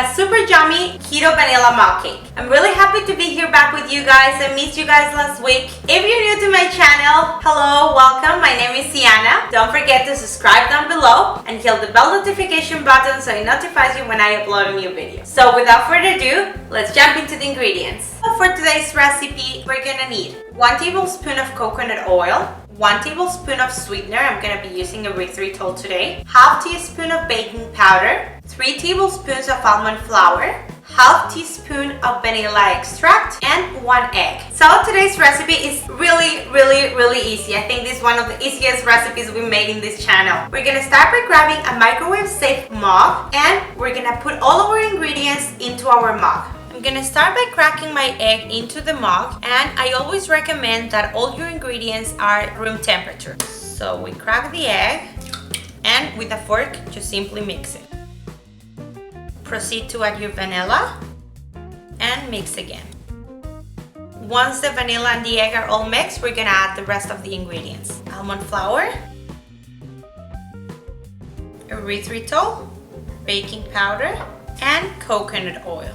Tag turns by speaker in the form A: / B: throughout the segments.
A: a super yummy Keto Vanilla Mug Cake. I'm really happy to be here back with you guys. I missed you guys last week. If you're new to my channel, hello, welcome. My name is Sienna. Don't forget to subscribe down below and hit the bell notification button so it notifies you when I upload a new video. So without further ado, let's jump into the ingredients. For today's recipe, we're gonna need 1 tablespoon of coconut oil, 1 tablespoon of sweetener, I'm going to be using erythritol today, half teaspoon of baking powder, 3 tablespoons of almond flour, half teaspoon of vanilla extract, and 1 egg. So today's recipe is really easy. I think this is one of the easiest recipes we made in this channel. We're going to start by grabbing a microwave safe mug and we're going to put all of our ingredients into our mug. I'm gonna start by cracking my egg into the mug, and I always recommend that all your ingredients are room temperature. So we crack the egg and with a fork just simply mix it. Proceed to add your vanilla and mix again. Once the vanilla and the egg are all mixed, we're gonna add the rest of the ingredients. Almond flour, erythritol, baking powder, and coconut oil.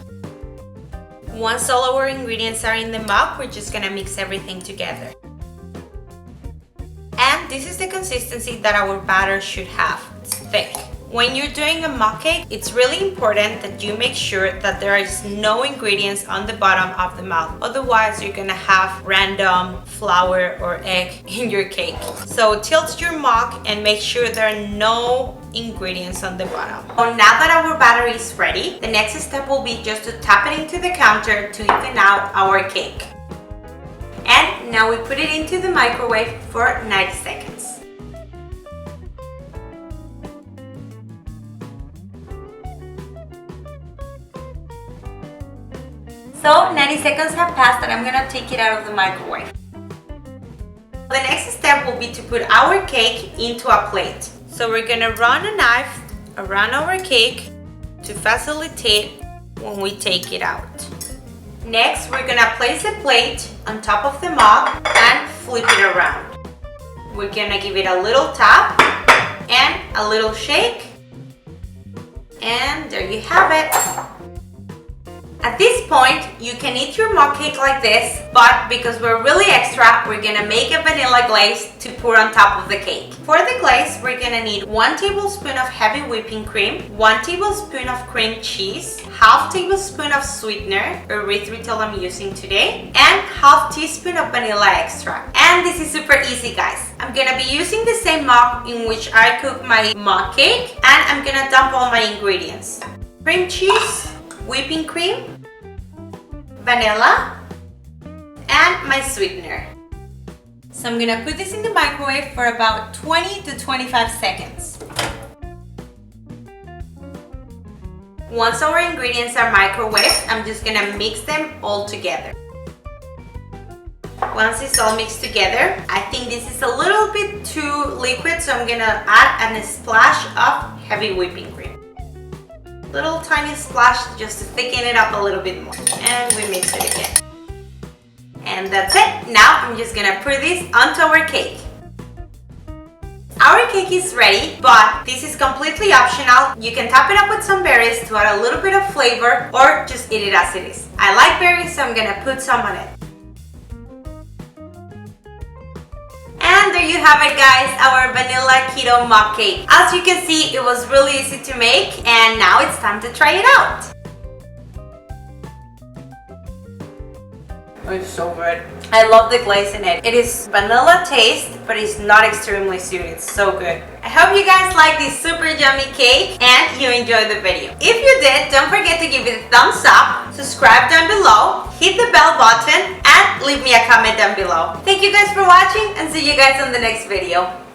A: Once all our ingredients are in the mug, we're just gonna mix everything together. And this is the consistency that our batter should have. It's thick. When you're doing a mug cake, it's really important that you make sure that there is no ingredients on the bottom of the mug. Otherwise, you're gonna have random flour or egg in your cake. So tilt your mug and make sure there are no ingredients on the bottom. So now that our batter is ready, the next step will be just to tap it into the counter to even out our cake. And now we put it into the microwave for 90 seconds. So 90 seconds have passed and I'm gonna take it out of the microwave. The next step will be to put our cake into a plate. So we're gonna run a knife around our cake to facilitate when we take it out. Next, we're gonna place the plate on top of the mug and flip it around. We're gonna give it a little tap and a little shake. And there you have it. At this point, you can eat your mug cake like this, but because we're really extra, we're gonna make a vanilla glaze to pour on top of the cake. For the glaze, we're gonna need 1 tablespoon of heavy whipping cream, 1 tablespoon of cream cheese, half tablespoon of sweetener, erythritol I'm using today, and half teaspoon of vanilla extract. And this is super easy, guys. I'm gonna be using the same mug in which I cook my mug cake, and I'm gonna dump all my ingredients. Cream cheese, whipping cream, vanilla, and my sweetener. So I'm gonna put this in the microwave for about 20 to 25 seconds. Once our ingredients are microwaved, I'm just gonna mix them all together. Once it's all mixed together, I think this is a little bit too liquid, so I'm gonna add a splash of heavy whipping cream. Little tiny splash just to thicken it up a little bit more. And we mix it again. And that's it. Now I'm just gonna put this onto our cake. Our cake is ready, but this is completely optional. You can top it up with some berries to add a little bit of flavor or just eat it as it is. I like berries, so I'm gonna put some on it. And there you have it, guys, our vanilla keto mug cake. As you can see, it was really easy to make, and now it's time to try it out. It's so good. I love the glaze in it. It is vanilla taste, but it's not extremely sweet. It's so good. I hope you guys like this super yummy cake and you enjoyed the video. If you did, don't forget to give it a thumbs up, subscribe down below, hit the bell button, and leave me a comment down below. Thank you guys for watching and see you guys on the next video.